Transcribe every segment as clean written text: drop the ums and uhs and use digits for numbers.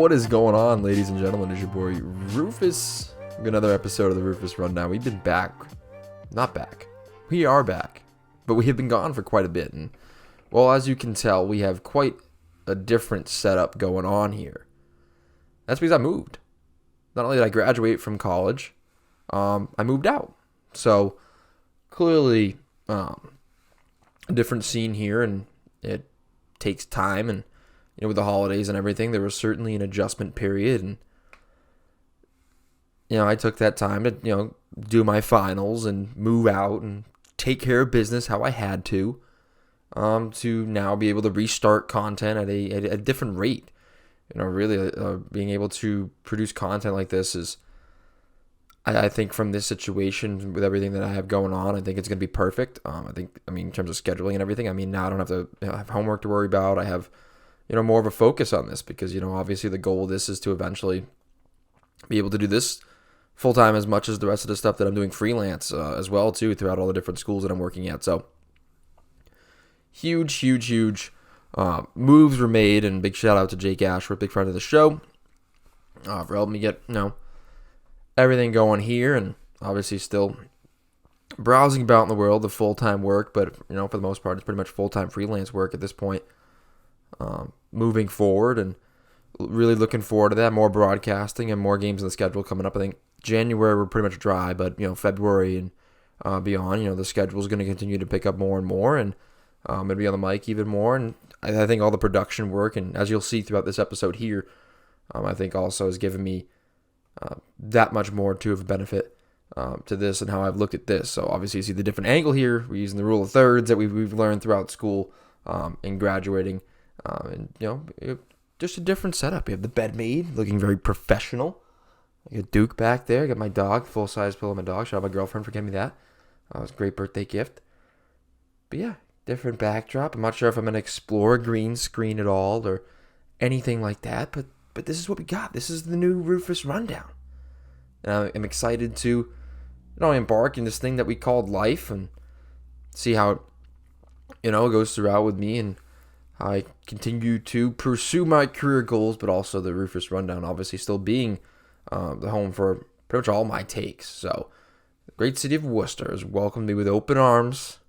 What is going on, ladies and gentlemen? It's your boy Rufus. Another episode of the Rufus Rundown. We've been back. Not back. We are back. But we have been gone for quite a bit. And, well, as you can tell, we have quite a different setup going on here. That's because I moved. Not only did I graduate from college, I moved out. So, clearly, a different scene here, and it takes time. And, you know, with the holidays and everything, there was certainly an adjustment period. And, you know, I took that time to, you know, do my finals and move out and take care of business how I had to now be able to restart content at a different rate. You know, really being able to produce content like this is, I think from this situation with everything that I have going on, I think it's going to be perfect. I mean, in terms of scheduling and everything, I mean, now I don't have to have homework to worry about. I have, you know, more of a focus on this because, you know, obviously the goal of this is to eventually be able to do this full-time as much as the rest of the stuff that I'm doing freelance as well, too, throughout all the different schools that I'm working at. So, huge moves were made, and big shout-out to Jake Ashworth, big friend of the show, for helping me get, you know, everything going here, and obviously still browsing about in the world of full-time work, but, you know, for the most part, it's pretty much full-time freelance work at this point, moving forward, and really looking forward to that, more broadcasting and more games in the schedule coming up. I think January we're pretty much dry, but, you know, February and beyond, you know, the schedule is going to continue to pick up more and more, and going to be on the mic even more, and I think all the production work, and as you'll see throughout this episode here, I think also has given me that much more too of a benefit to this and how I've looked at this. So obviously you see the different angle here. We're using the rule of thirds that we've learned throughout school and graduating, and, you know, just a different setup. You have the bed made, looking very professional. I got Duke back there. I got my dog, full-size pillow of my dog. Shout out my girlfriend for getting me that. It was a great birthday gift. But yeah, different backdrop. I'm not sure if I'm going to explore a green screen at all or anything like that, but this is what we got. This is the new Rufus Rundown. And I'm excited to, you know, embark in this thing that we called life and see how it, you know, goes throughout with me and how I continue to pursue my career goals, but also the Rufus Rundown obviously still being the home for pretty much all my takes. So, the great city of Worcester has welcomed me with open arms.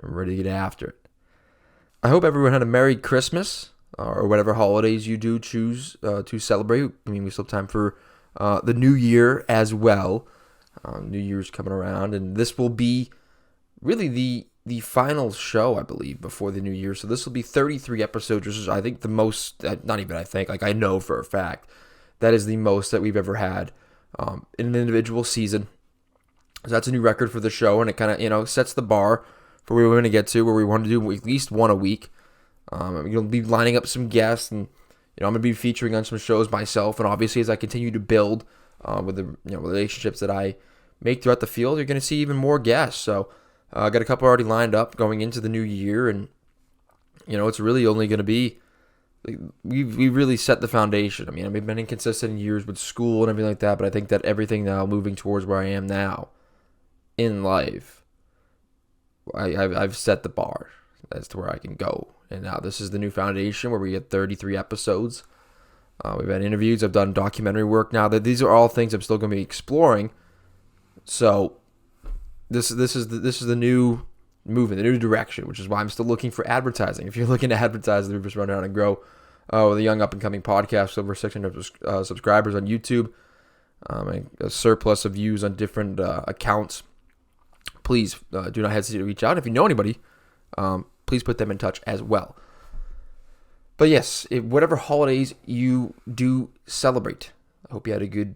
I'm ready to get after it. I hope everyone had a Merry Christmas or whatever holidays you do choose to celebrate. I mean, we still have time for the New Year as well. New Year's coming around, and this will be really the final show, I believe, before the New Year. So this will be 33 episodes, which is, I think, the most, not even I think, like I know for a fact, that is the most that we've ever had in an individual season. So that's a new record for the show, and it kind of, you know, sets the bar for where we're going to get to, where we want to do at least one a week. I'm going to be lining up some guests, and, you know, I'm going to be featuring on some shows myself, and obviously as I continue to build with the, you know, relationships that I make throughout the field, you're going to see even more guests. So I got a couple already lined up going into the new year, and, you know, it's really only going to be, we really set the foundation. I mean, I've been inconsistent in years with school and everything like that, but I think that everything now moving towards where I am now in life, I've set the bar as to where I can go. And now this is the new foundation where we get 33 episodes. We've had interviews. I've done documentary work now. That these are all things I'm still going to be exploring. So this is the new movement, the new direction, which is why I'm still looking for advertising. If you're looking to advertise the Rufus Rundown and grow with a young up-and-coming podcast, over 600 subscribers on YouTube, a surplus of views on different accounts, please do not hesitate to reach out. If you know anybody, please put them in touch as well. But yes, whatever holidays you do celebrate, I hope you had a good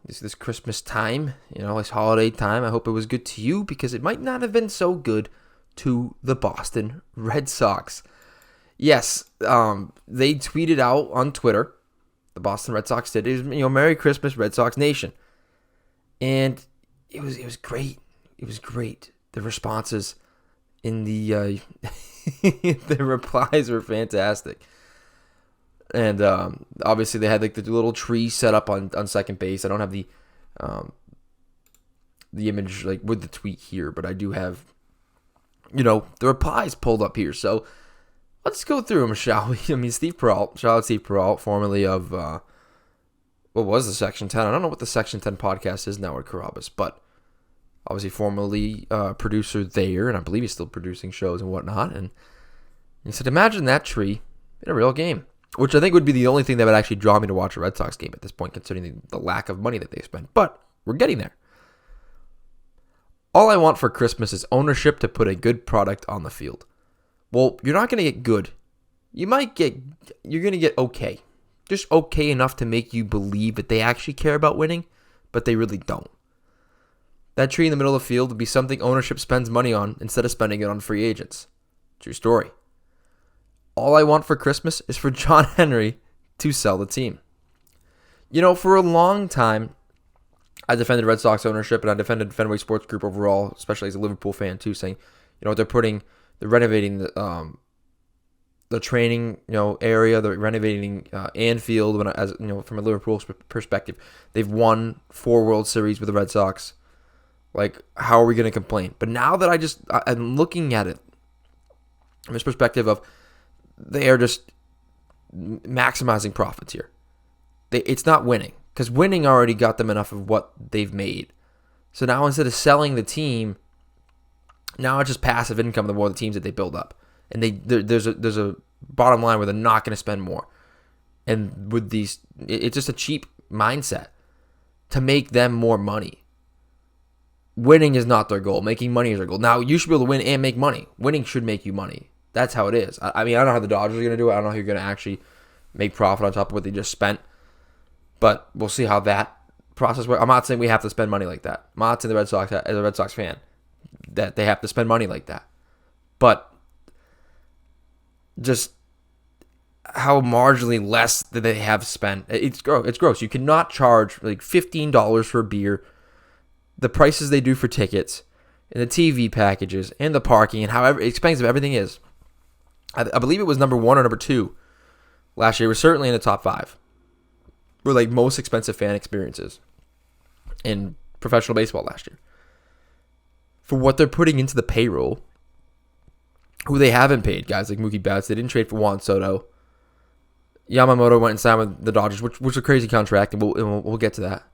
this Christmas time, you know, this holiday time. I hope it was good to you, because it might not have been so good to the Boston Red Sox. Yes, they tweeted out on Twitter, the Boston Red Sox did, it was, you know, Merry Christmas, Red Sox Nation. And it was great. It was great. The responses in the the replies were fantastic. And obviously they had like the little tree set up on second base. I don't have the image like with the tweet here, but I do have, you know, the replies pulled up here. So let's go through them, shall we? I mean, Steve Peralt, shout out Steve Peralt, formerly of, what was the Section 10? I don't know what the Section 10 podcast is now at Carrabba's, but obviously formerly producer there, and I believe he's still producing shows and whatnot. And he said, imagine that tree in a real game, which I think would be the only thing that would actually draw me to watch a Red Sox game at this point, considering the lack of money that they spend. But we're getting there. All I want for Christmas is ownership to put a good product on the field. Well, you're not going to get good. You're going to get okay. Just okay enough to make you believe that they actually care about winning, but they really don't. That tree in the middle of the field would be something ownership spends money on instead of spending it on free agents. True story. All I want for Christmas is for John Henry to sell the team. You know, for a long time, I defended Red Sox ownership, and I defended Fenway Sports Group overall, especially as a Liverpool fan too, saying, you know, they're renovating the training, you know, area. They're renovating Anfield. As you know, from a Liverpool perspective, they've won 4 World Series with the Red Sox. Like, how are we going to complain? But now that I'm looking at it from this perspective of they are just maximizing profits here. It's not winning, because winning already got them enough of what they've made. So now instead of selling the team, now it's just passive income the more the teams that they build up. And there's a bottom line where they're not going to spend more. And with these, it's just a cheap mindset to make them more money. Winning is not their goal. Making money is their goal. Now, you should be able to win and make money. Winning should make you money. That's how it is. I mean, I don't know how the Dodgers are going to do it. I don't know how you're going to actually make profit on top of what they just spent. But we'll see how that process works. I'm not saying we have to spend money like that. I'm not saying the Red Sox, as a Red Sox fan, that they have to spend money like that. But just how marginally less that they have spent. It's gross. You cannot charge like $15 for a beer. The prices they do for tickets, and the TV packages, and the parking, and however expensive everything is. I believe it was number 1 or number 2 last year. It was certainly in the top 5. Were like most expensive fan experiences in professional baseball last year. For what they're putting into the payroll, who they haven't paid, guys like Mookie Betts. They didn't trade for Juan Soto. Yamamoto went and signed with the Dodgers, which was a crazy contract, and we'll get to that.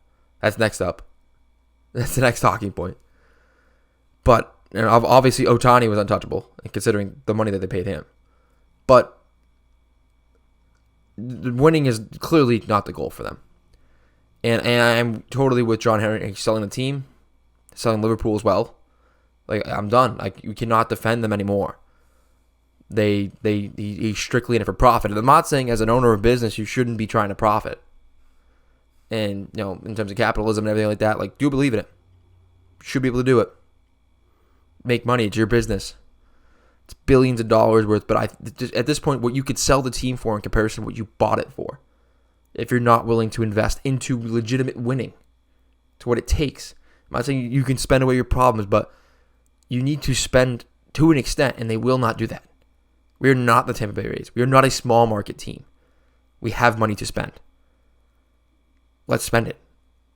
That's next up. That's the next talking point. But you know, obviously, Ohtani was untouchable, considering the money that they paid him. But winning is clearly not the goal for them. And I'm totally with John Henry selling the team, selling Liverpool as well. Like, I'm done. Like, you cannot defend them anymore. He's strictly in it for profit. And I'm not saying as an owner of business you shouldn't be trying to profit. And, you know, in terms of capitalism and everything like that, like, do believe in it. Should be able to do it. Make money. It's your business. It's billions of dollars worth. But at this point, what you could sell the team for in comparison to what you bought it for, if you're not willing to invest into legitimate winning, to what it takes. I'm not saying you can spend away your problems, but you need to spend to an extent, and they will not do that. We are not the Tampa Bay Rays. We are not a small market team. We have money to spend. Let's spend it.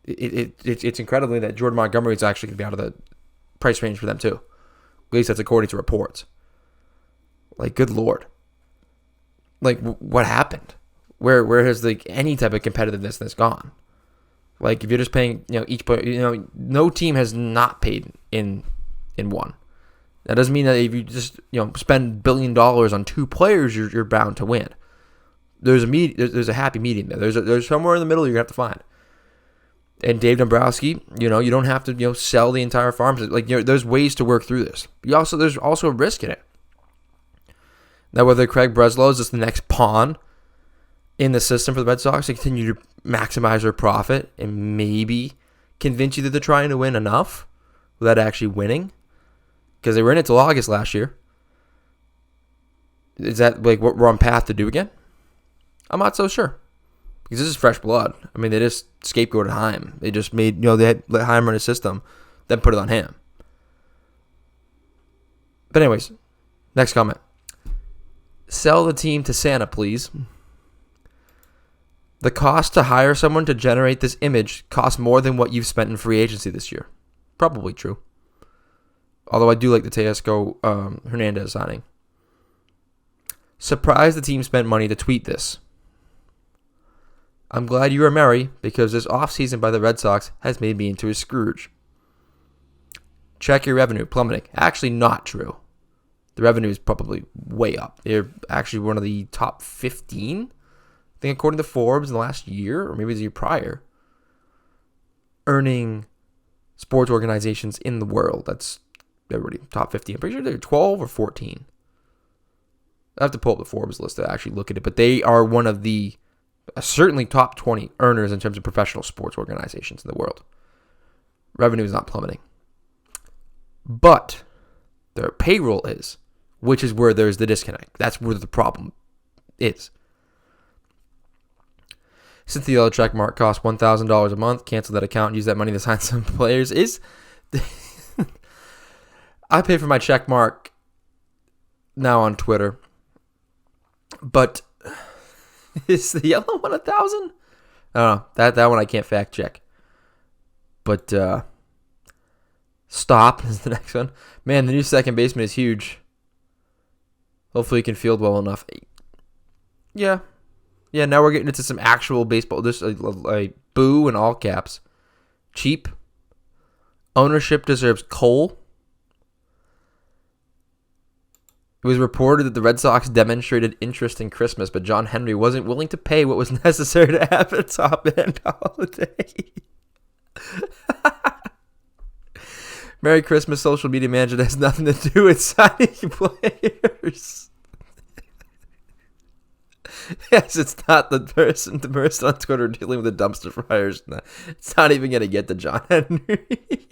It's incredibly that Jordan Montgomery is actually going to be out of the price range for them too. At least that's according to reports. Like, good Lord. Like, what happened? Where has like any type of competitiveness that's gone? Like, if you're just paying, you know, each player, you know, no team has not paid in one. That doesn't mean that if you just, you know, spend $1 billion on 2 players, you're bound to win. There's a happy medium there. There's somewhere in the middle you're gonna have to find. And Dave Dombrowski, you know, you don't have to, you know, sell the entire farm. Like, you know, there's ways to work through this. There's also a risk in it. Now, whether Craig Breslow is just the next pawn in the system for the Red Sox to continue to maximize their profit and maybe convince you that they're trying to win enough without actually winning, because they were in it till August last year. Is that like what we're on path to do again? I'm not so sure, because this is fresh blood. I mean, they just scapegoated Heim. They just made, you know, they had let Heim run his system, then put it on him. But anyways, next comment. Sell the team to Santa, please. The cost to hire someone to generate this image costs more than what you've spent in free agency this year. Probably true. Although I do like the Teoscar Hernandez signing. Surprised the team spent money to tweet this. I'm glad you are merry because this offseason by the Red Sox has made me into a Scrooge. Check your revenue plummeting. Actually, not true. The revenue is probably way up. They're actually one of the top 15, I think, according to Forbes in the last year, or maybe the year prior, earning sports organizations in the world. That's everybody, top 15. I'm pretty sure they're 12 or 14. I have to pull up the Forbes list to actually look at it, but they are one of the certainly top 20 earners in terms of professional sports organizations in the world. Revenue is not plummeting. But their payroll is, which is where there's the disconnect. That's where the problem is. Since the yellow check mark costs $1,000 a month, cancel that account and use that money to sign some players. I pay for my check mark now on Twitter. But is the yellow one $1,000? I don't know. That one I can't fact check. But stop is the next one. Man, the new second baseman is huge. Hopefully he can field well enough. Yeah. Yeah, now we're getting into some actual baseball. This a boo in all caps. Cheap. Ownership deserves coal. It was reported that the Red Sox demonstrated interest in Christmas, but John Henry wasn't willing to pay what was necessary to have a top-end holiday. Merry Christmas, social media manager has nothing to do with signing players. Yes, it's not the person on Twitter dealing with the dumpster fires. It's not even going to get to John Henry.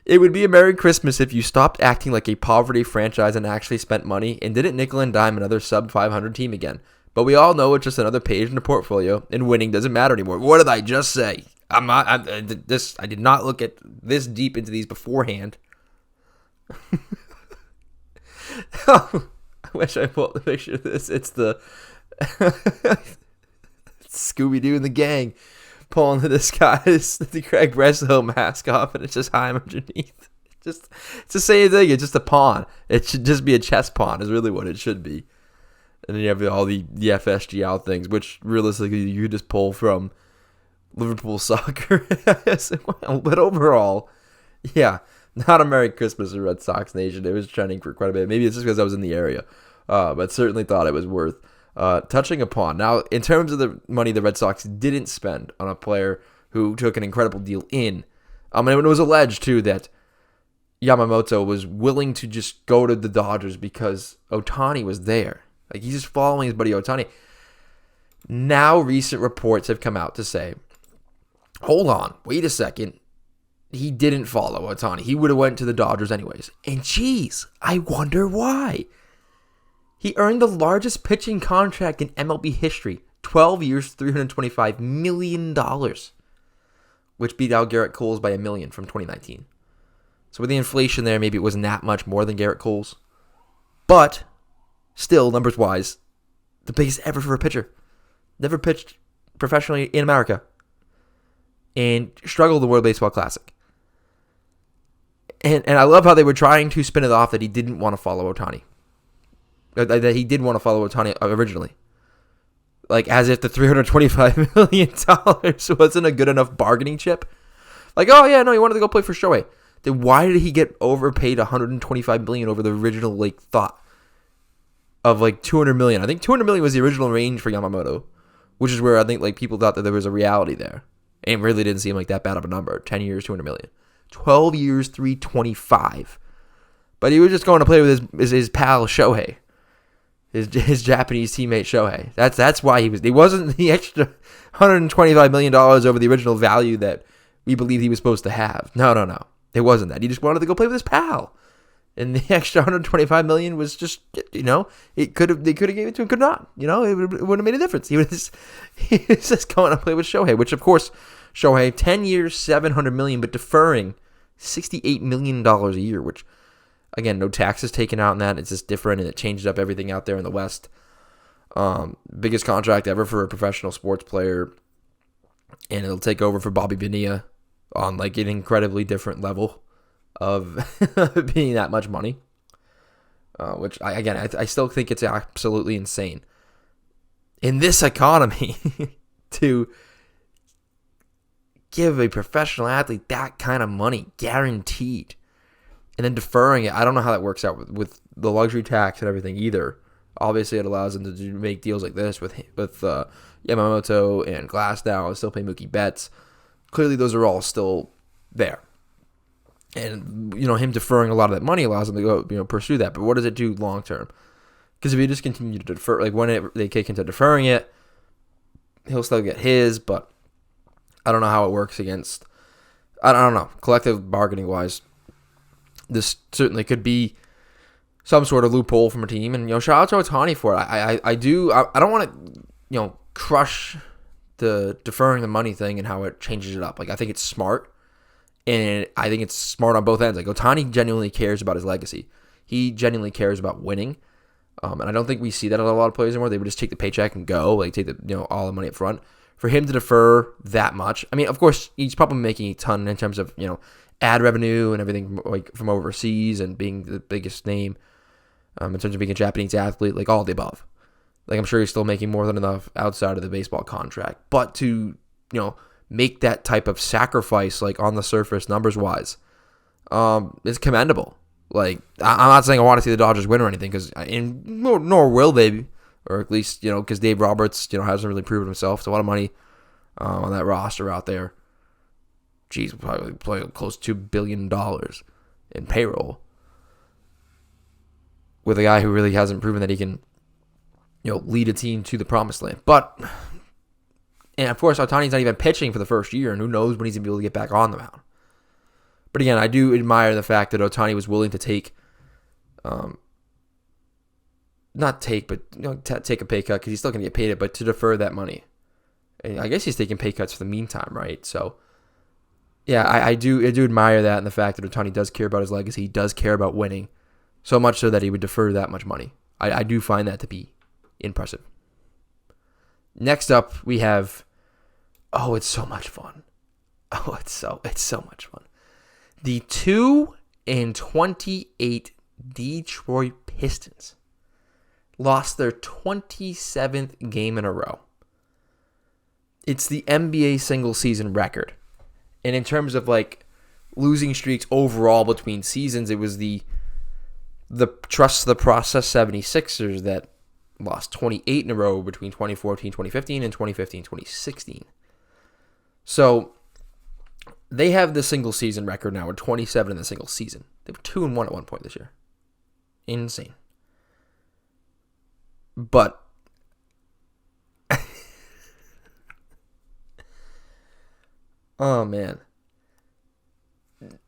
It would be a Merry Christmas if you stopped acting like a poverty franchise and actually spent money and didn't nickel and dime another sub-500 team again. But we all know it's just another page in the portfolio, and winning doesn't matter anymore. What did I just say? I did not look at this deep into these beforehand. Oh, I wish I pulled the picture of this. It's the Scooby-Doo and the gang pulling this guy's the Craig Breslow mask off, and it's just him underneath. It's the same thing. It's just a pawn. It should just be a chess pawn is really what it should be. And then you have all the FSGL things, which realistically you just pull from Liverpool soccer. But overall, yeah, not a Merry Christmas in Red Sox Nation. It was trending for quite a bit. Maybe it's just because I was in the area, but certainly thought it was worth touching upon. Now, in terms of the money the Red Sox didn't spend on a player who took an incredible deal in, and it was alleged, too, that Yamamoto was willing to just go to the Dodgers because Ohtani was there. Like, he's just following his buddy Ohtani. Now, recent reports have come out to say, hold on, wait a second. He didn't follow Ohtani. He would have went to the Dodgers anyways. And geez, I wonder why. He earned the largest pitching contract in MLB history. 12 years, $325 million. Which beat out Garrett Cole's by $1 million from 2019. So with the inflation there, maybe it wasn't that much more than Garrett Cole's. But still, numbers-wise, the biggest ever for a pitcher. Never pitched professionally in America. And struggled the World Baseball Classic. And I love how they were trying to spin it off that he didn't want to follow Ohtani. That he did want to follow Ohtani originally. Like, as if the $325 million wasn't a good enough bargaining chip. Like, oh, yeah, no, he wanted to go play for Shohei. Then why did he get overpaid $125 million over the original, like, thought of, like, $200 million? I think $200 million was the original range for Yamamoto, which is where I think, like, people thought that there was a reality there. And it really didn't seem like that bad of a number. 10 years, $200 million. 12 years, $325. But he was just going to play with his pal Shohei. His Japanese teammate Shohei. That's why he wasn't the extra $125 million over the original value that we believed he was supposed to have. No. It wasn't that. He just wanted to go play with his pal. And the extra $125 million was just, they could have gave it to him, could not. It wouldn't have made a difference. He was just going to play with Shohei, which of course, Shohei, 10 years, $700 million, but deferring $68 million a year, which, again, no taxes taken out in that. It's just different, and it changed up everything out there in the West. Biggest contract ever for a professional sports player, and it'll take over for Bobby Bonilla on like an incredibly different level of being that much money. which I still think it's absolutely insane in this economy to give a professional athlete that kind of money guaranteed and then deferring it. I don't know how that works out with the luxury tax and everything either. Obviously, it allows them to make deals like this with Yamamoto and Glasnow and still pay Mookie Betts. Clearly, those are all still there. And, him deferring a lot of that money allows him to go, pursue that. But what does it do long term? Because if you just continue to defer, like when they kick into deferring it, he'll still get his, but I don't know how it works against, I don't know, collective bargaining wise. This certainly could be some sort of loophole from a team. And, shout out to Ohtani for it. I don't want to, crush the deferring the money thing and how it changes it up. Like, I think it's smart. And I think it's smart on both ends. Like, Ohtani genuinely cares about his legacy. He genuinely cares about winning. And I don't think we see that in a lot of players anymore. They would just take the paycheck and go, like take the all the money up front. For him to defer that much, I mean, of course, he's probably making a ton in terms of ad revenue and everything like from overseas and being the biggest name in terms of being a Japanese athlete, like all of the above. Like I'm sure he's still making more than enough outside of the baseball contract, but to make that type of sacrifice, like on the surface, numbers wise, is commendable. Like, I'm not saying I want to see the Dodgers win or anything, nor will they, or at least, because Dave Roberts, hasn't really proven himself. It's a lot of money on that roster out there. Geez, probably close to $2 billion in payroll with a guy who really hasn't proven that he can, lead a team to the promised land. But, and of course, Ohtani's not even pitching for the first year, and who knows when he's going to be able to get back on the mound. But again, I do admire the fact that Ohtani was willing to take, take a pay cut because he's still going to get paid it, but to defer that money. And I guess he's taking pay cuts for the meantime, right? So, yeah, I do admire that and the fact that Ohtani does care about his legacy. He does care about winning, so much so that he would defer that much money. I do find that to be impressive. Next up, we have, it's so much fun. It's so much fun. The 2-28 Detroit Pistons lost their 27th game in a row. It's the NBA single season record. And in terms of like losing streaks overall between seasons, it was the Trust the Process 76ers that lost 28 in a row between 2014-2015 and 2015-2016. So they have the single season record now with 27 in the single season. They were 2-1 at one point this year. Insane. But oh man.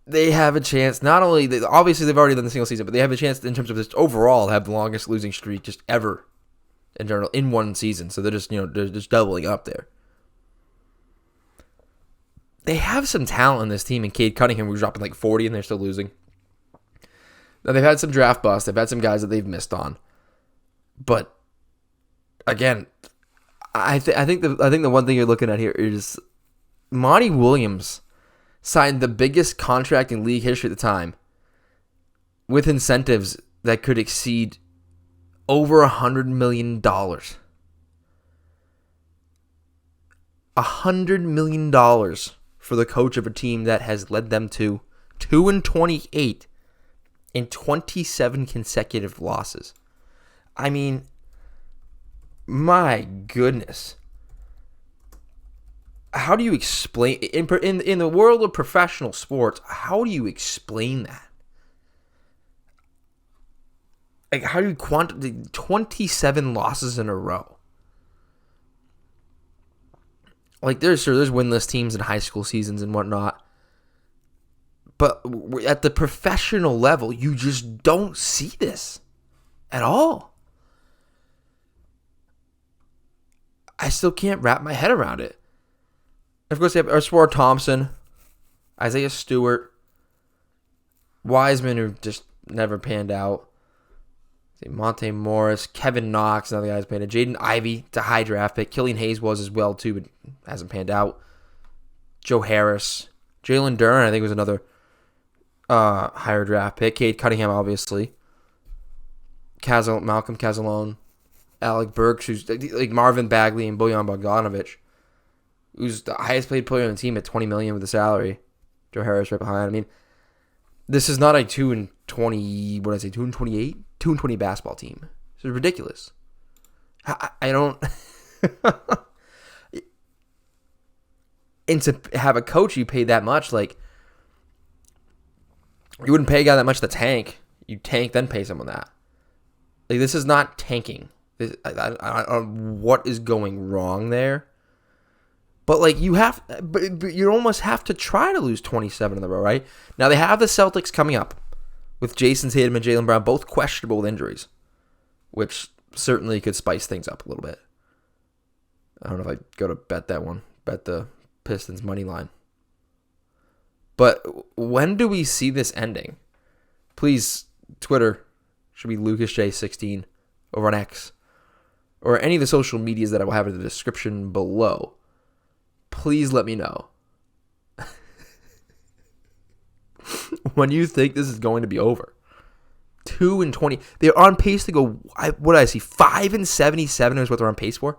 They have a chance, not only, obviously they've already done the single season, but they have a chance in terms of just overall to have the longest losing streak just ever in general in one season. So they're just, they're just doubling up there. They have some talent in this team, and Cade Cunningham, who's dropping like 40 and they're still losing. Now they've had some draft busts. They've had some guys that they've missed on. But again, I think the one thing you're looking at here is Monty Williams signed the biggest contract in league history at the time with incentives that could exceed over $100 million. $100 million for the coach of a team that has led them to 2-28 in 27 consecutive losses. I mean, my goodness. How do you explain in the world of professional sports? How do you explain that? Like, how do you quantify 27 losses in a row? Like, there's winless teams in high school seasons and whatnot, but at the professional level, you just don't see this at all. I still can't wrap my head around it. Of course, they have Erswar Thompson, Isaiah Stewart, Wiseman, who just never panned out, Monte Morris, Kevin Knox, another guy who's panned out, Jaden Ivey, it's a high draft pick. Killian Hayes was as well, too, but hasn't panned out. Joe Harris, Jalen Duren, I think was another higher draft pick. Cade Cunningham, obviously. Malcolm Casalone, Alec Burks, who's like Marvin Bagley and Bojan Bogdanovic, who's the highest paid player on the team at $20 million with the salary. Joe Harris right behind. I mean, this is not a 2-20. What did I say? 2-28, 2-20 basketball team. This is ridiculous. I don't. And to have a coach you pay that much, like, you wouldn't pay a guy that much to tank. You tank, then pay someone that. Like, this is not tanking. I don't know what is going wrong there. But, like, but you almost have to try to lose 27 in a row, right? Now, they have the Celtics coming up with Jason Tatum and Jaylen Brown, both questionable with injuries, which certainly could spice things up a little bit. I don't know if I'd go to bet that one. Bet the Pistons money line. But when do we see this ending? Please, Twitter should be LucasJ16 over on X, or any of the social medias that I will have in the description below. Please let me know when you think this is going to be over. 2-20. They're on pace to go. What did I see? 5-77 is what they're on pace for.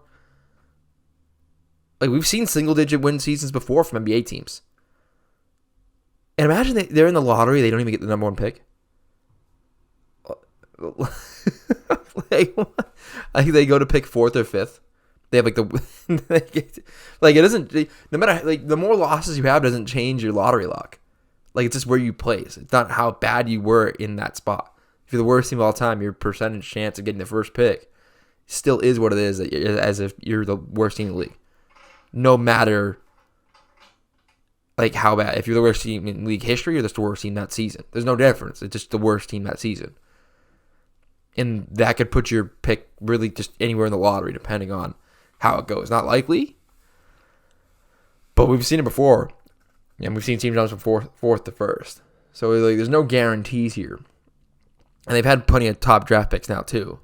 Like, we've seen single-digit win seasons before from NBA teams. And imagine they're in the lottery. They don't even get the number one pick. Like, I think they go to pick 4th or 5th. They have, like, like, it doesn't, no matter, like, the more losses you have doesn't change your lottery luck. Like, it's just where you place. It's not how bad you were in that spot. If you're the worst team of all time, your percentage chance of getting the first pick still is what it is, as if you're the worst team in the league. No matter, like, how bad. If you're the worst team in league history, you're the worst team that season. There's no difference. It's just the worst team that season. And that could put your pick really just anywhere in the lottery, depending on how it goes. Not likely, but we've seen it before. And we've seen teams jump from fourth to first. So, like, there's no guarantees here. And they've had plenty of top draft picks now, too.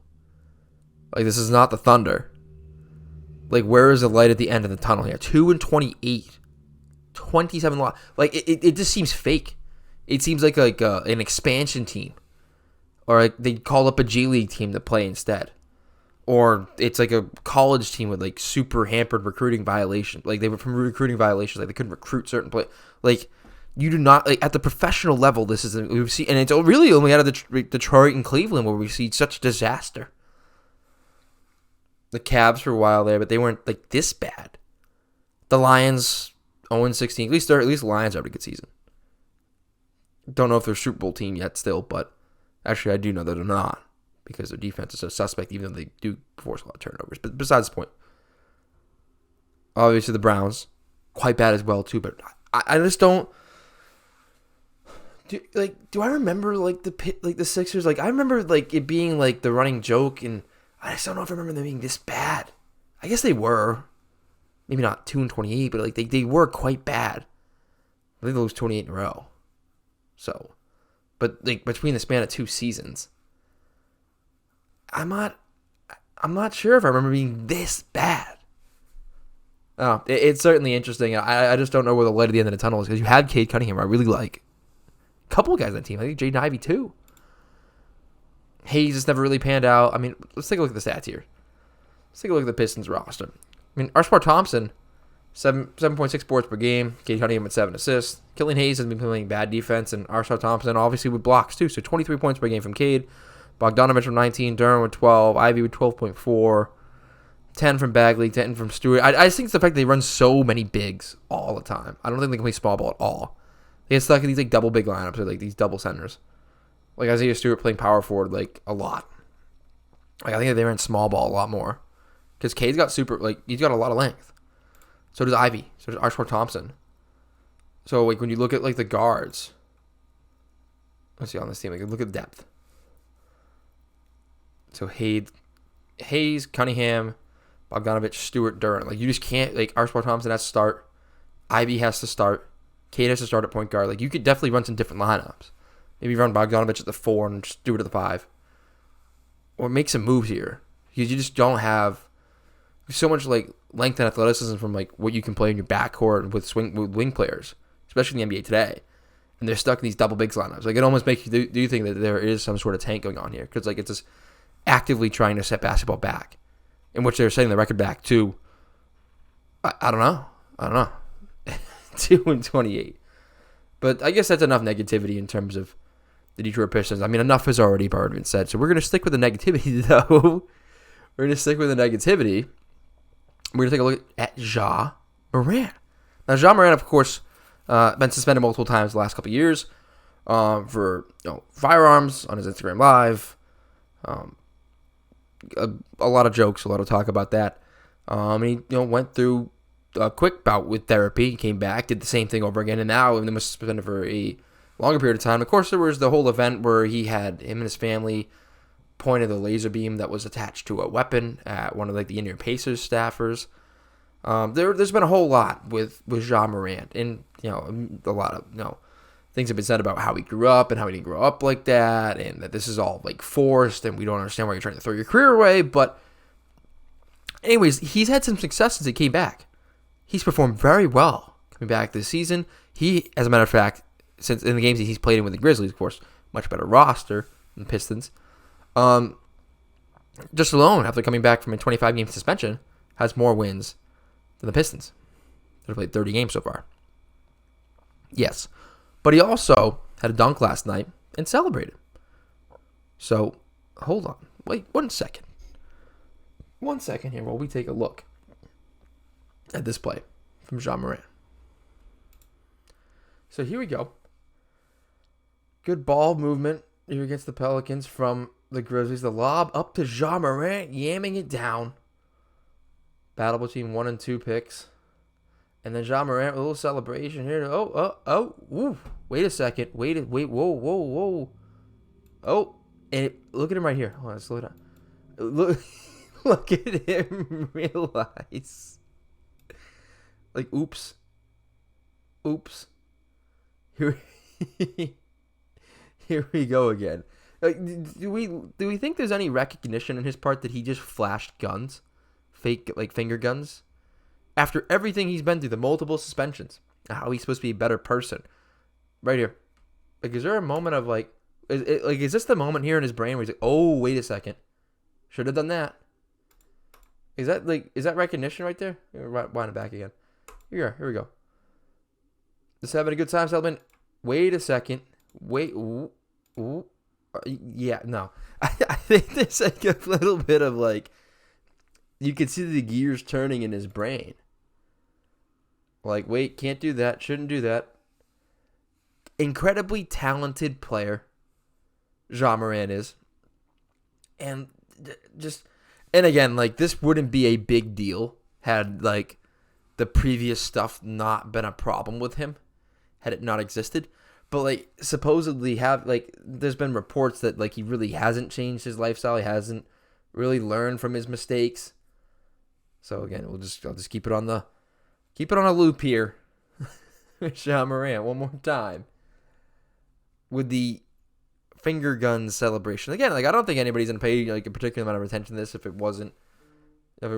Like, this is not the Thunder. Like, where is the light at the end of the tunnel here? 2-28. 27 loss. Like, it just seems fake. It seems like an expansion team. Or like they call up a G League team to play instead. Or it's like a college team with, like, super hampered recruiting violations. Like, they were from recruiting violations. Like, they couldn't recruit certain players. Like, you do not, like, at the professional level, this is, we've seen, and it's really only out of the Detroit and Cleveland where we see such disaster. The Cavs for a while there, but they weren't, like, this bad. The Lions, 0-16. At least the Lions have a good season. Don't know if they're a Super Bowl team yet still, but actually I do know that they're not, because their defense is so suspect, even though they do force a lot of turnovers. But besides the point, obviously the Browns, quite bad as well too. But I just don't. Do I remember, like, the Sixers? Like, I remember, like, it being, like, the running joke, and I just don't know if I remember them being this bad. I guess they were, maybe not 2-28, but, like, they were quite bad. I think they lose 28 in a row. So, but, like, between the span of 2 seasons, I'm not sure if I remember being this bad. Oh, it's certainly interesting. I just don't know where the light at the end of the tunnel is, because you had Cade Cunningham, I really like. A couple of guys on the team. I think Jaden Ivey too. Hayes just never really panned out. I mean, let's take a look at the stats here. Let's take a look at the Pistons roster. I mean, Archibald Thompson, 7.6 boards per game. Cade Cunningham with 7 assists. Killian Hayes has been playing bad defense, and Archibald Thompson obviously with blocks too. So 23 points per game from Cade. Bogdanovic with 19, Duran with 12, Ivy with 12.4, 10 from Bagley, 10 from Stewart. I just think it's the fact that they run so many bigs all the time. I don't think they can play small ball at all. They get stuck in these, like, double big lineups, or, like, these double centers. Like, Isaiah Stewart playing power forward, like, a lot. Like, I think they ran small ball a lot more. Because Cade's got he's got a lot of length. So does Ivy. So does Archibald Thompson. So, like, when you look at, like, the guards, let's see on this team, like, look at depth. So Hayes, Cunningham, Bogdanovic, Stewart, Duran. Like, you just can't, like, Archibald Thompson has to start. Ivy has to start. Cade has to start at point guard. Like, you could definitely run some different lineups. Maybe run Bogdanovic at the 4 and Stewart at the 5. Or make some moves here. Because you just don't have so much, like, length and athleticism from, like, what you can play in your backcourt with wing players, especially in the NBA today. And they're stuck in these double bigs lineups. Like, it almost makes you do think that there is some sort of tank going on here. Because, like, it's just, actively trying to set basketball back, in which they're setting the record back to, I don't know, 2-28. But I guess that's enough negativity in terms of the Detroit Pistons. I mean, enough has already been said, so we're going to stick with the negativity, though. We're going to stick with the negativity. We're going to take a look at Ja Morant. Now, Ja Morant, of course, been suspended multiple times the last couple of years for firearms on his Instagram Live. A lot of jokes, a lot of talk about that. He went through a quick bout with therapy, came back, did the same thing over again, and now he was suspended for a longer period of time. Of course, there was the whole event where him and his family pointed the laser beam that was attached to a weapon at one of the Indiana Pacers staffers. There's been a whole lot with Ja Morant, and a lot of things have been said about how he grew up and how he didn't grow up like that, and that this is all forced, and we don't understand why you're trying to throw your career away. But anyways, he's had some success since he came back. He's performed very well coming back this season. He, as a matter of fact, since in the games that he's played in with the Grizzlies, of course, much better roster than the Pistons. Just alone, after coming back from a 25-game suspension, has more wins than the Pistons. They've played 30 games so far. Yes. But he also had a dunk last night and celebrated. So, hold on. Wait 1 second. 1 second here while we take a look at this play from Ja Morant. So here we go. Good ball movement here against the Pelicans from the Grizzlies. The lob up to Ja Morant, yamming it down. Battle between 1 and 2 picks. And then Ja Morant with a little celebration here. Ooh. Wait a second. Wait, whoa. Oh, and look at him right here. Hold on, slow down. Look at him realize. Oops. Here we go again. Do we think there's any recognition in his part that he just flashed guns? Fake, finger guns? After everything he's been through, the multiple suspensions, how he's supposed to be a better person. Right here. Is there a moment of, is this the moment here in his brain where he's like, oh, wait a second. Should have done that. Is that recognition right there? Wind it back again. Here we go. Just having a good time, Selman. Wait a second. Wait. Ooh. Yeah, no. I think there's a little bit of you can see the gears turning in his brain. Wait, can't do that. Shouldn't do that. Incredibly talented player, Ja Morant is. And again, this wouldn't be a big deal had, the previous stuff not been a problem with him, had it not existed. But, supposedly there's been reports that, he really hasn't changed his lifestyle. He hasn't really learned from his mistakes. So, again, I'll just keep it on a loop here. Ja Morant, one more time. With the finger gun celebration. Again, I don't think anybody's going to pay, a particular amount of attention to this if it was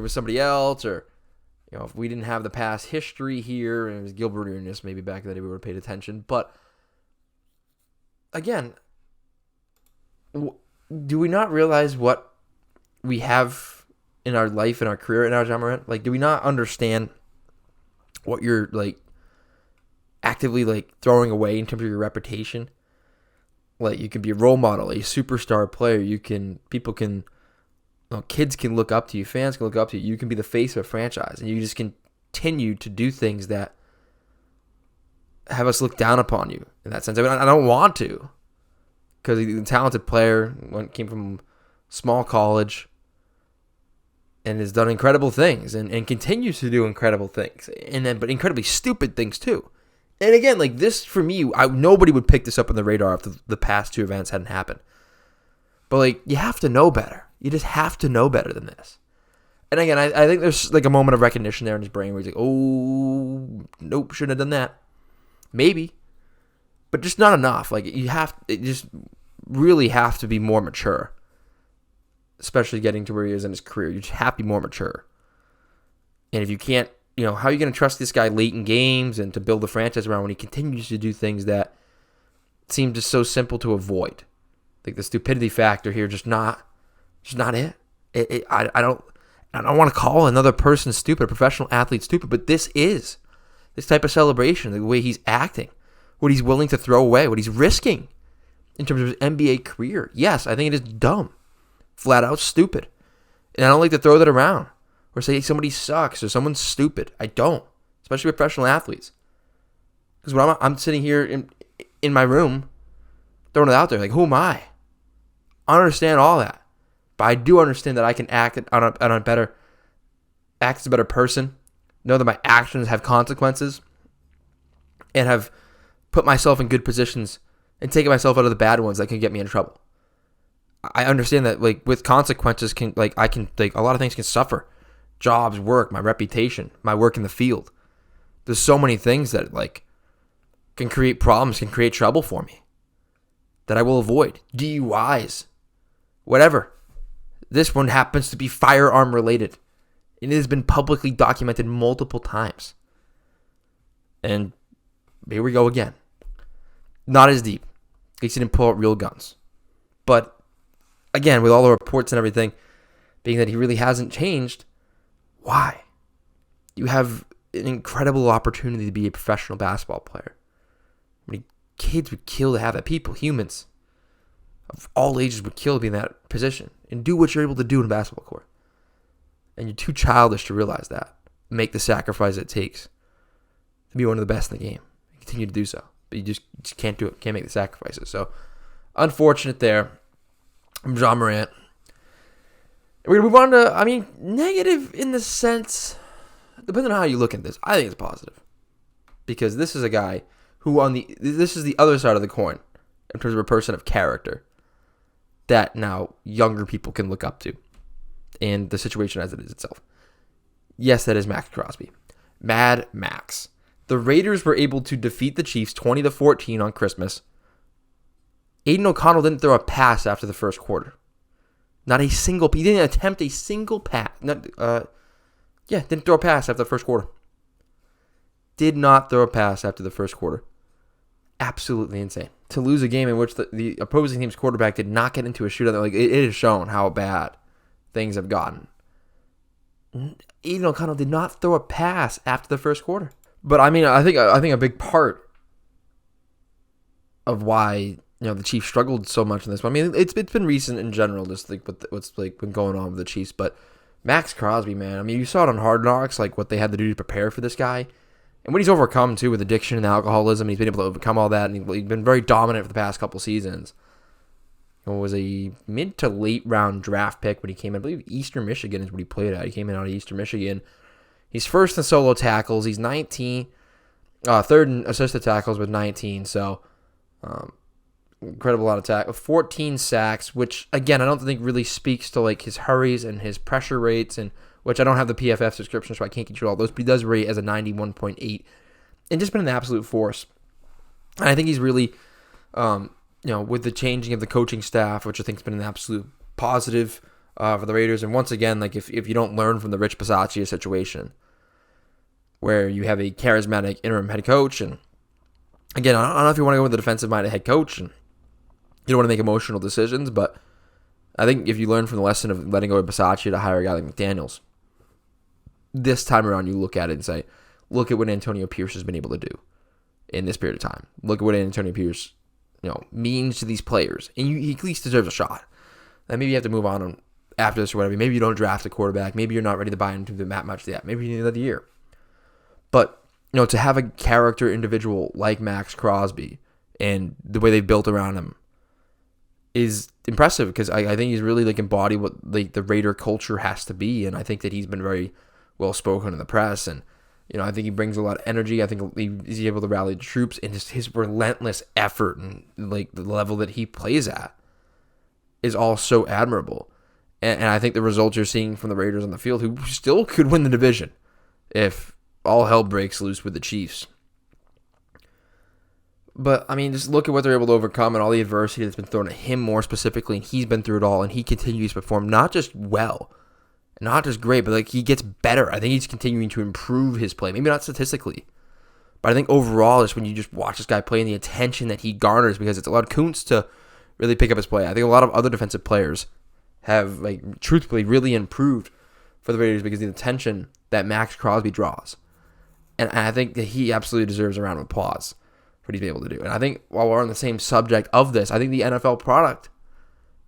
somebody else, or, if we didn't have the past history here, and it was Gilbert Arenas maybe back then, we would have paid attention. But, again, do we not realize what we have in our life, in our career, in our Ja Morant? Do we not understand what you're, actively, throwing away in terms of your reputation? You can be a role model, a superstar player. Kids can look up to you. Fans can look up to you. You can be the face of a franchise, and you just continue to do things that have us look down upon you in that sense. I don't want to, because he's a talented player, came from small college, and has done incredible things, and continues to do incredible things, but incredibly stupid things too. And again, this for me, nobody would pick this up on the radar if the past 2 events hadn't happened. But you have to know better. You just have to know better than this. And again, I think there's a moment of recognition there in his brain where he's oh, nope, shouldn't have done that. Maybe, but just not enough. You just really have to be more mature, especially getting to where he is in his career. You just have to be more mature. And if you can't, how are you going to trust this guy late in games and to build the franchise around when he continues to do things that seem just so simple to avoid? The stupidity factor here just not It's not it. I don't want to call another person stupid, a professional athlete stupid, but this is this type of celebration, the way he's acting, what he's willing to throw away, what he's risking in terms of his NBA career. Yes, I think it is dumb, flat out stupid. And I don't like to throw that around or say somebody sucks or someone's stupid. I don't, especially with professional athletes. Because when I'm sitting here in my room throwing it out there, like, who am I? I don't understand all that. But I do understand that I can act as a better person, know that my actions have consequences, and have put myself in good positions and taken myself out of the bad ones that can get me in trouble. I understand that, like, with consequences, a lot of things can suffer. Jobs, work, my reputation, my work in the field. There's so many things that, like, can create problems, can create trouble for me that I will avoid. DUIs, whatever. This one happens to be firearm related. It has been publicly documented multiple times. And here we go again. Not as deep. At least he didn't pull out real guns. But again, with all the reports and everything, being that he really hasn't changed, why? You have an incredible opportunity to be a professional basketball player. How many kids would kill to have that? People, humans of all ages would kill to be in that position and do what you're able to do in a basketball court. And you're too childish to realize that. Make the sacrifice it takes to be one of the best in the game. Continue to do so. But you just can't do it. Can't make the sacrifices. So, unfortunate there. I'm John Morant. We're going to move on to, negative in the sense, depending on how you look at this, I think it's positive. Because this is a guy who this is the other side of the coin in terms of a person of character that now younger people can look up to and the situation as it is itself. Yes, that is Max Crosby. Mad Max. The Raiders were able to defeat the Chiefs 20-14 on Christmas. Aiden O'Connell didn't throw a pass after the first quarter. Not a single. He didn't attempt a single pass. Didn't throw a pass after the first quarter. Did not throw a pass after the first quarter. Absolutely insane. To lose a game in which the opposing team's quarterback did not get into a shootout, like it has shown how bad things have gotten. Aiden O'Connell did not throw a pass after the first quarter. But I think a big part of why the Chiefs struggled so much in this one. It's been recent in general, just like what's like been going on with the Chiefs. But Max Crosby, man, you saw it on Hard Knocks, like what they had to do to prepare for this guy. And what he's overcome, too, with addiction and alcoholism, he's been able to overcome all that, and he's been very dominant for the past couple seasons. It was a mid to late round draft pick when he came in. I believe Eastern Michigan is what he played at. He came in out of Eastern Michigan. He's first in solo tackles. He's 19. Third in assisted tackles with 19. So, incredible lot of tackles. 14 sacks, which, again, I don't think really speaks to like his hurries and his pressure rates, and which I don't have the PFF description, so I can't get you all those, but he does rate as a 91.8, and just been an absolute force. And I think he's really, with the changing of the coaching staff, which I think has been an absolute positive for the Raiders. And once again, like if you don't learn from the Rich Bisaccia situation, where you have a charismatic interim head coach, and again, I don't know if you want to go with the defensive-minded head coach, and you don't want to make emotional decisions, but I think if you learn from the lesson of letting go of Bisaccia to hire a guy like McDaniels, this time around you look at it and say, look at what Antonio Pierce has been able to do in this period of time. Look at what Antonio Pierce means to these players, and he at least deserves a shot. And maybe you have to move on after this or whatever. Maybe you don't draft a quarterback. Maybe you're not ready to buy into that much yet. Maybe you need another year. But to have a character individual like Max Crosby and the way they built around him is impressive, because I think he's really like embodied what the Raider culture has to be, and I think that he's been very well spoken in the press, and I think he brings a lot of energy. I think he's able to rally the troops, and just his relentless effort and like the level that he plays at is all so admirable. And I think the results you're seeing from the Raiders on the field, who still could win the division if all hell breaks loose with the Chiefs. But, just look at what they're able to overcome and all the adversity that's been thrown at him more specifically, and he's been through it all, and he continues to perform not just well, not just great, but like he gets better. I think he's continuing to improve his play. Maybe not statistically, but I think overall, just when you just watch this guy play and the attention that he garners, because it's a lot of Kuntz to really pick up his play. I think a lot of other defensive players have, like, truthfully really improved for the Raiders because of the attention that Max Crosby draws. And I think that he absolutely deserves a round of applause for what he's been able to do. And I think while we're on the same subject of this, I think the NFL product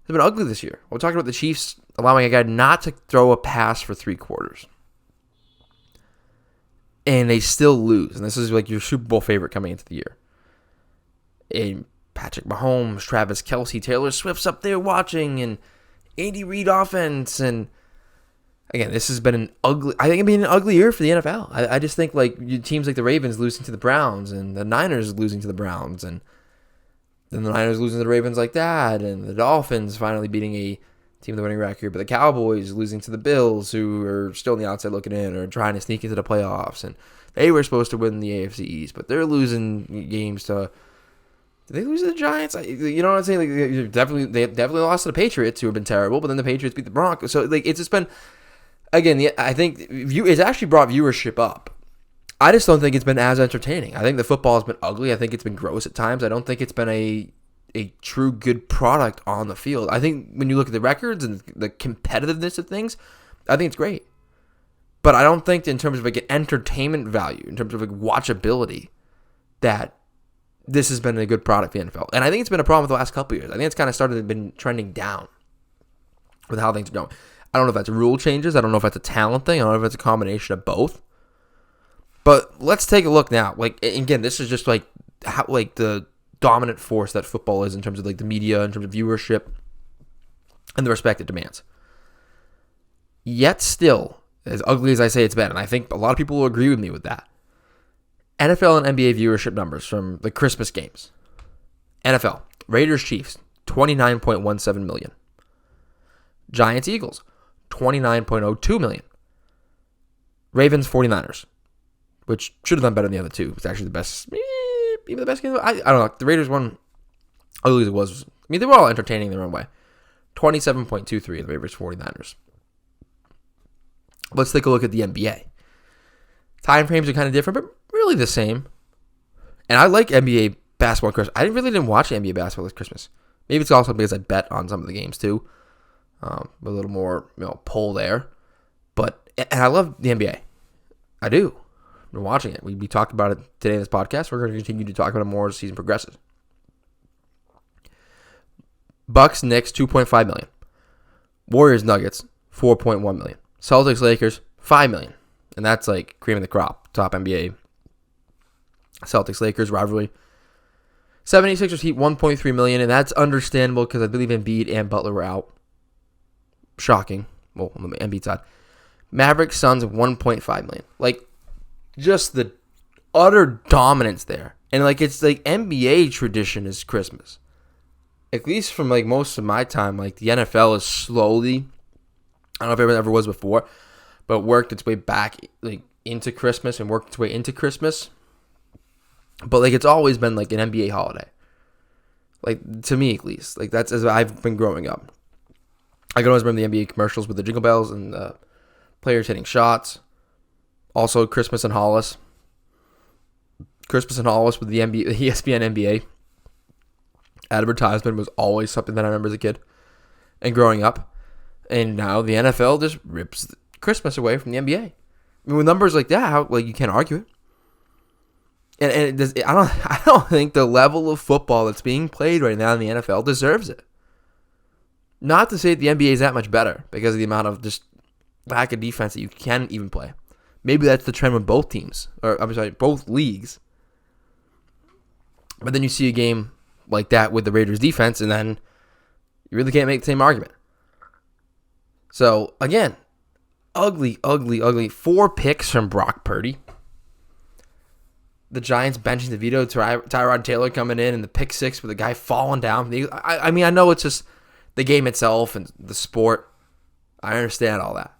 has been ugly this year. We're talking about the Chiefs allowing a guy not to throw a pass for 3 quarters. And they still lose. And this is like your Super Bowl favorite coming into the year. And Patrick Mahomes, Travis Kelce, Taylor Swift's up there watching, and Andy Reid offense. And again, this has been an ugly, I think it's been an ugly year for the NFL. I just think like teams like the Ravens losing to the Browns, and the Niners losing to the Browns, and then the Niners losing to the Ravens like that, and the Dolphins finally beating a team with a winning record, but the Cowboys losing to the Bills, who are still on the outside looking in or trying to sneak into the playoffs, and they were supposed to win the AFC East, but they're losing games to. Did they lose to the Giants? You know what I'm saying? Like they definitely lost to the Patriots, who have been terrible, but then the Patriots beat the Broncos. So like it's just been, again, I think it's actually brought viewership up. I just don't think it's been as entertaining. I think the football has been ugly. I think it's been gross at times. I don't think it's been a true good product on the field. I think when you look at the records and the competitiveness of things, I think it's great. But I don't think in terms of like an entertainment value, in terms of like watchability, that this has been a good product for the NFL. And I think it's been a problem with the last couple of years. I think it's kind of been trending down with how things are going. I don't know if that's rule changes. I don't know if that's a talent thing. I don't know if it's a combination of both. But let's take a look now. Like, again, this is just like how like the dominant force that football is in terms of like the media, in terms of viewership, and the respect it demands. Yet still, as ugly as I say it's been, and I think a lot of people will agree with me with that, NFL and NBA viewership numbers from the Christmas games. NFL, Raiders Chiefs, 29.17 million. Giants Eagles, 29.02 million. Ravens 49ers, which should have done better than the other two. It's actually the best, even the best game. I don't know. The Raiders won, ugly as it was. I mean, they were all entertaining in their own way. 27.23 the Ravens 49ers. Let's take a look at the NBA. Time frames are kind of different, but really the same. And I like NBA basketball Christmas. I really didn't watch NBA basketball this Christmas. Maybe it's also because I bet on some of the games too. A little more, pull there. And I love the NBA. I do. I've been watching it. We talked about it today in this podcast. We're going to continue to talk about it more as the season progresses. Bucks, Knicks, 2.5 million. Warriors, Nuggets, 4.1 million. Celtics, Lakers, 5 million. And that's like cream of the crop. Top NBA. Celtics, Lakers, rivalry. 76ers, Heat, 1.3 million. And that's understandable because I believe Embiid and Butler were out. Shocking. Well, on the Embiid side. Mavericks, Suns, 1.5 million. Like, just the utter dominance there. And like it's like NBA tradition is Christmas. At least from like most of my time, like the NFL is slowly, I don't know if it ever was before, but worked its way back like into Christmas and worked its way into Christmas. But like it's always been like an NBA holiday. Like to me at least. Like that's as I've been growing up. I can always remember the NBA commercials with the jingle bells and players hitting shots. Also, Christmas in Hollis. Christmas in Hollis with the ESPN NBA advertisement was always something that I remember as a kid and growing up. And now the NFL just rips Christmas away from the NBA. I mean, with numbers like that, you can't argue it. And it does, I don't think the level of football that's being played right now in the NFL deserves it. Not to say that the NBA is that much better because of the amount of just lack of defense that you can even play. Maybe that's the trend with both teams, or I'm sorry, both leagues. But then you see a game like that with the Raiders defense, and then you really can't make the same argument. So, again, ugly. 4 picks from Brock Purdy. The Giants benching DeVito, Tyrod Taylor coming in, and the pick 6 with the guy falling down. I mean, I know it's just the game itself and the sport. I understand all that.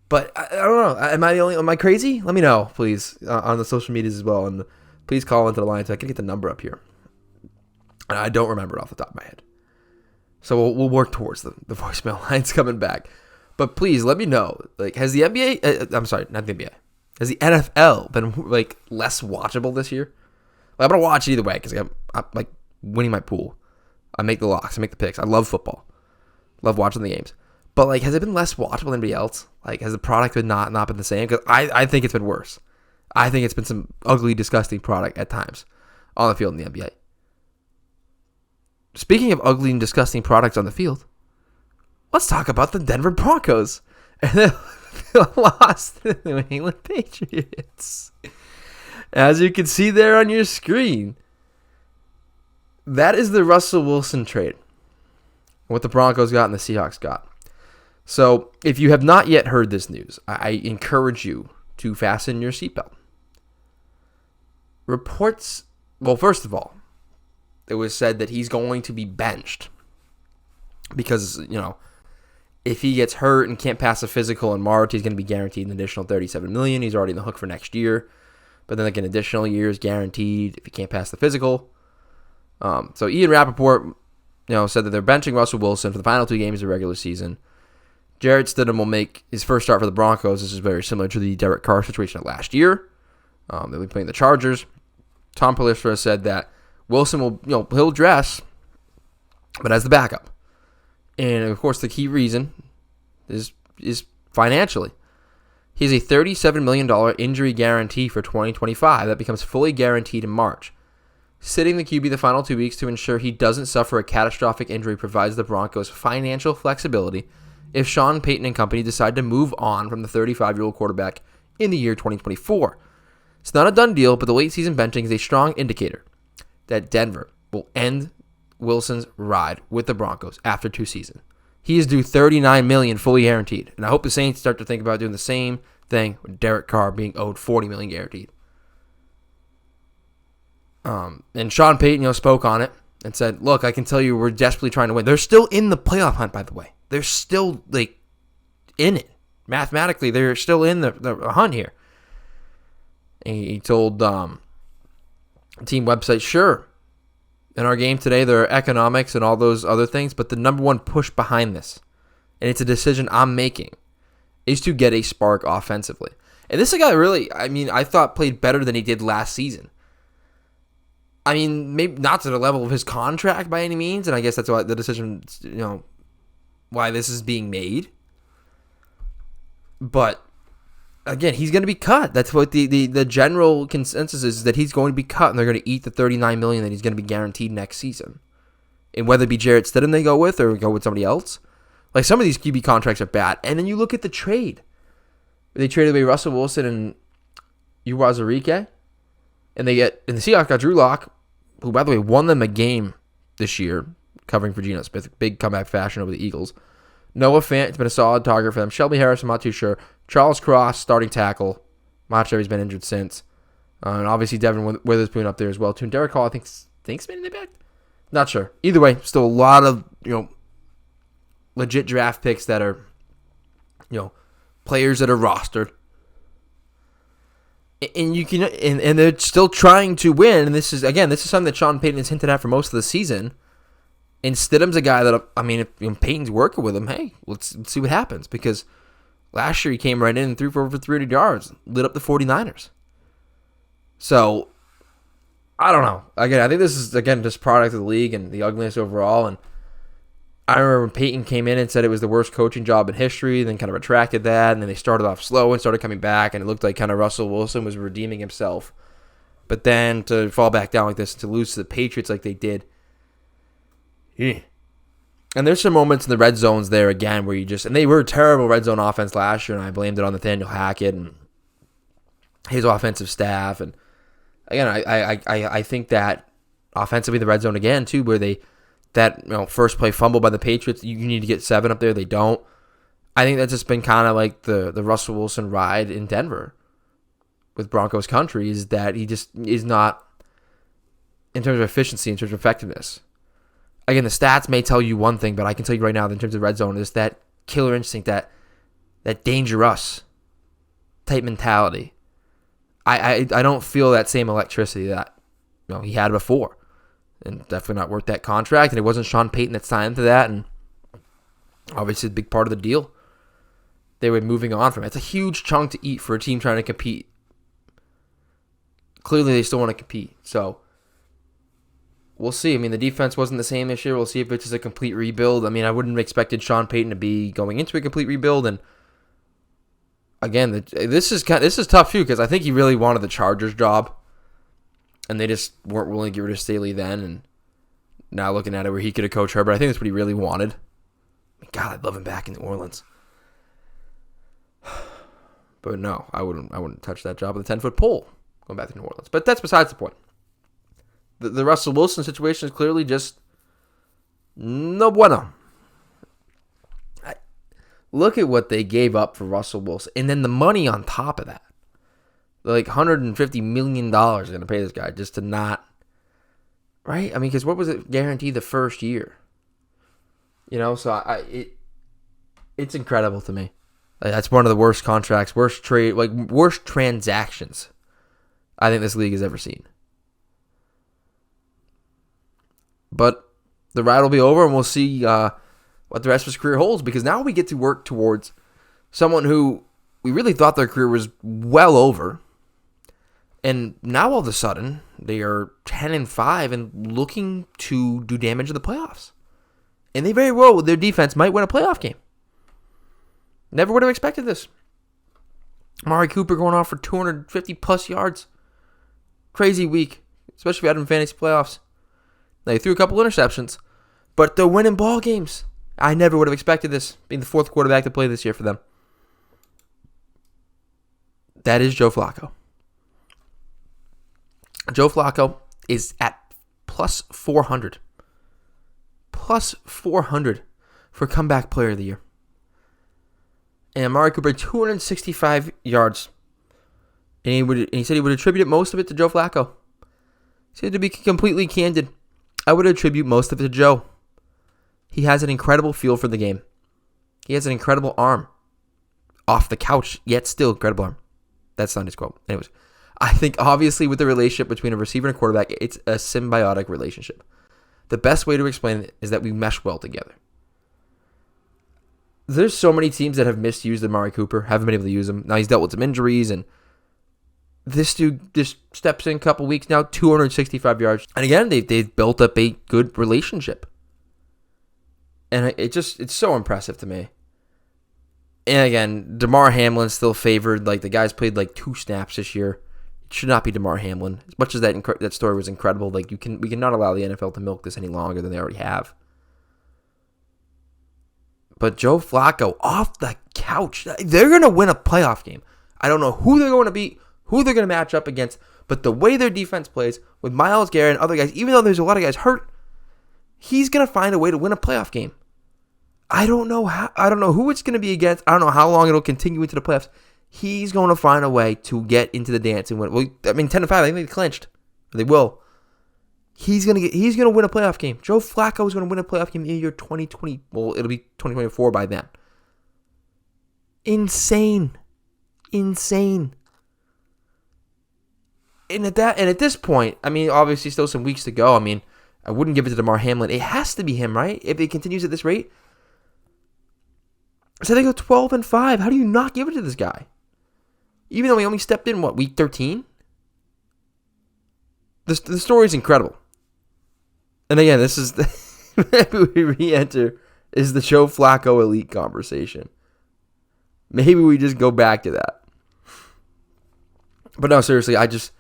But I don't know. Am I crazy? Let me know, please, on the social medias as well. And please call into the line so I can get the number up here. And I don't remember it off the top of my head. So we'll work towards the voicemail lines coming back. But please let me know. Like, has the NBA? I'm sorry, not the NBA. Has the NFL been like less watchable this year? Like, I'm gonna watch either way because I'm like winning my pool. I make the locks. I make the picks. I love football. Love watching the games. But, like, has it been less watchable than anybody else? Like, has the product been not been the same? Because I think it's been worse. I think it's been some ugly, disgusting product at times on the field in the NBA. Speaking of ugly and disgusting products on the field, let's talk about the Denver Broncos. And they lost to the New England Patriots. As you can see there on your screen, that is the Russell Wilson trade. What the Broncos got and the Seahawks got. So, if you have not yet heard this news, I encourage you to fasten your seatbelt. Reports, well, first of all, it was said that he's going to be benched because, if he gets hurt and can't pass a physical in March, he's going to be guaranteed an additional $37 million. He's already in the hook for next year, but then like an additional year is guaranteed if he can't pass the physical. So Ian Rappaport, said that they're benching Russell Wilson for the final 2 games of the regular season. Jarrett Stidham will make his first start for the Broncos. This is very similar to the Derek Carr situation of last year. They'll be playing the Chargers. Tom Pelissero said that Wilson will, he'll dress, but as the backup. And, of course, the key reason is financially. He has a $37 million injury guarantee for 2025 that becomes fully guaranteed in March. Sitting the QB the final 2 weeks to ensure he doesn't suffer a catastrophic injury provides the Broncos financial flexibility if Sean Payton and company decide to move on from the 35-year-old quarterback in the year 2024. It's not a done deal, but the late season benching is a strong indicator that Denver will end Wilson's ride with the Broncos after 2 seasons. He is due $39 million fully guaranteed, and I hope the Saints start to think about doing the same thing with Derek Carr being owed $40 million guaranteed. And Sean Payton, spoke on it and said, "Look, I can tell you, we're desperately trying to win." They're still in the playoff hunt, by the way. They're still in it mathematically. They're still in the hunt here. And he told team website, "Sure, in our game today, there are economics and all those other things, but the number one push behind this, and it's a decision I'm making, is to get a spark offensively." And this guy really, I thought played better than he did last season. Maybe not to the level of his contract by any means, and I guess that's why the decision, why this is being made. But again, he's going to be cut. That's what the general consensus is, that he's going to be cut, and they're going to eat the $39 million that he's going to be guaranteed next season. And whether it be Jarrett Stidham they go with or go with somebody else, like some of these QB contracts are bad. And then you look at the trade. They traded away Russell Wilson and Uwazurike, and the Seahawks got Drew Lock, who by the way won them a game this year, covering for Geno Smith, big comeback fashion over the Eagles. Noah Fant's been a solid target for them. Shelby Harris, I'm not too sure. Charles Cross, starting tackle. Not sure he's been injured since. And obviously Devin Witherspoon up there as well too. And Derek Hall, I think's been in the back. Not sure. Either way, still a lot of legit draft picks that are players that are rostered. And you can and they're still trying to win. And this is something that Sean Payton has hinted at for most of the season. And Stidham's a guy that, if Payton's working with him, hey, let's see what happens. Because last year he came right in and threw for over 300 yards, lit up the 49ers. So, I don't know. Again, I think this is, just product of the league and the ugliness overall. And I remember when Payton came in and said it was the worst coaching job in history, then kind of retracted that, and then they started off slow and started coming back, and it looked like kind of Russell Wilson was redeeming himself. But then to fall back down like this, to lose to the Patriots like they did, and there's some moments in the red zones there again where and they were a terrible red zone offense last year, and I blamed it on Nathaniel Hackett and his offensive staff. And again, I think that offensively the red zone again too, where first play fumble by the Patriots, you need to get 7 up there, they don't. I think that's just been kind of like the Russell Wilson ride in Denver with Broncos country, is that he just is not, in terms of efficiency, in terms of effectiveness. Again, the stats may tell you one thing, but I can tell you right now that in terms of red zone, is that killer instinct, that dangerous type mentality. I don't feel that same electricity that he had before, and definitely not worth that contract. And it wasn't Sean Payton that signed to that, and obviously a big part of the deal. They were moving on from it. It's a huge chunk to eat for a team trying to compete. Clearly, they still want to compete. So we'll see. I mean, the defense wasn't the same this year. We'll see if it's just a complete rebuild. I mean, I wouldn't have expected Sean Payton to be going into a complete rebuild. And again, this is tough too, because I think he really wanted the Chargers job, and they just weren't willing to give it to Staley then. And now looking at it, where he could have coached Herbert, I think that's what he really wanted. God, I'd love him back in New Orleans. But no, I wouldn't touch that job with a 10-foot pole going back to New Orleans. But that's besides the point. The Russell Wilson situation is clearly just no bueno. Look at what they gave up for Russell Wilson. And then the money on top of that. Like $150 million they're going to pay this guy just to not... Right? I mean, because what was it guaranteed the first year? You know, so it's incredible to me. Like, that's one of the worst contracts, worst transactions I think this league has ever seen. But the ride will be over, and we'll see what the rest of his career holds, because now we get to work towards someone who we really thought their career was well over, and now all of a sudden they are 10-5 and looking to do damage in the playoffs. And they very well, with their defense, might win a playoff game. Never would have expected this. Amari Cooper going off for 250-plus yards. Crazy week, especially if you had him in fantasy playoffs. They threw a couple interceptions, but they're winning ball games. I never would have expected this, being the fourth quarterback to play this year for them. That is Joe Flacco. Joe Flacco is at plus 400. Plus 400 for comeback player of the year. And Amari Cooper, 265 yards. And he said he would attribute most of it to Joe Flacco. He said, to be completely candid, I would attribute most of it to Joe. He has an incredible feel for the game. He has an incredible arm. Off the couch, yet still incredible arm. That's not his quote. Anyways, I think obviously with the relationship between a receiver and a quarterback, it's a symbiotic relationship. The best way to explain it is that we mesh well together. There's so many teams that have misused Amari Cooper, haven't been able to use him. Now he's dealt with some injuries, and this dude just steps in a couple weeks now, 265 yards. And again, they've built up a good relationship. And it's so impressive to me. And again, Damar Hamlin's still favored. Like, the guy's played like 2 snaps this year. It should not be Damar Hamlin. As much as that story was incredible, like we cannot allow the NFL to milk this any longer than they already have. But Joe Flacco, off the couch, they're going to win a playoff game. I don't know who they're going to beat, who they're going to match up against, but the way their defense plays with Myles Garrett and other guys, even though there's a lot of guys hurt, he's going to find a way to win a playoff game. I don't know who it's going to be against. I don't know how long it'll continue into the playoffs. He's going to find a way to get into the dance and win. Well, I mean, 10-5, I think they clinched. They will. He's going to win a playoff game. Joe Flacco is going to win a playoff game in the year 2020. Well, it'll be 2024 by then. Insane. And at this point, I mean, obviously still some weeks to go. I mean, I wouldn't give it to Damar Hamlin. It has to be him, right? If it continues at this rate. So they go 12-5. How do you not give it to this guy? Even though he only stepped in, week 13? The story's incredible. And again, this is maybe we re-enter is the Joe Flacco elite conversation. Maybe we just go back to that. But no, seriously, I think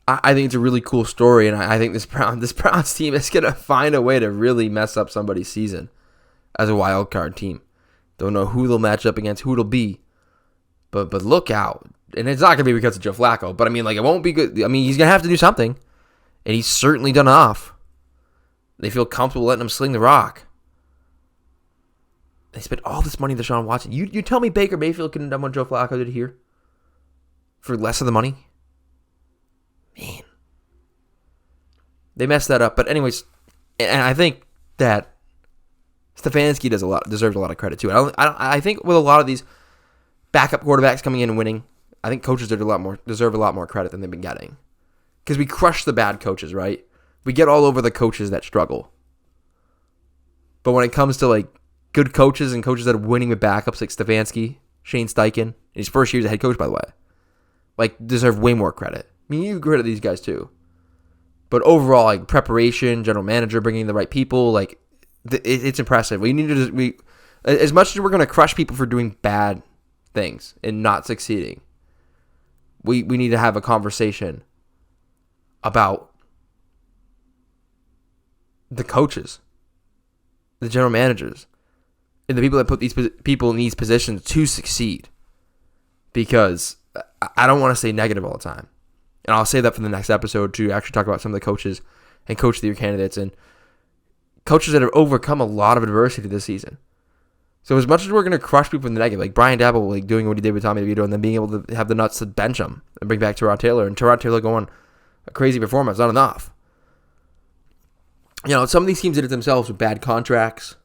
it's a really cool story, and I think this Browns team is going to find a way to really mess up somebody's season as a wild card team. Don't know who they'll match up against, who it'll be, but look out. And it's not going to be because of Joe Flacco, but I mean, like, it won't be good. I mean, he's going to have to do something, and he's certainly done enough. They feel comfortable letting him sling the rock. They spent all this money on Deshaun Watson. You tell me Baker Mayfield couldn't have done what Joe Flacco did here for less of the money? Man. They messed that up. But anyways, and I think that Stefanski deserves a lot of credit too. I think with a lot of these backup quarterbacks coming in and winning, I think coaches deserve a lot more credit than they've been getting. Because we crush the bad coaches, right? We get all over the coaches that struggle. But when it comes to like good coaches and coaches that are winning with backups like Stefanski, Shane Steichen, in his first year as a head coach, by the way, like, deserve way more credit. I mean, you credit these guys too. But overall, like preparation, general manager, bringing in the right people, like it's impressive. We need to as much as we're going to crush people for doing bad things and not succeeding, we need to have a conversation about the coaches, the general managers, and the people that put these people in these positions to succeed. Because I don't want to say negative all the time. And I'll say that for the next episode to actually talk about some of the coaches and coach of the year candidates and coaches that have overcome a lot of adversity this season. So as much as we're going to crush people in the negative, like Brian Dabble, like doing what he did with Tommy DeVito and then being able to have the nuts to bench him and bring back Tyrod Taylor, and Tyrod Taylor going a crazy performance, not enough. You know, some of these teams did it themselves with bad contracts,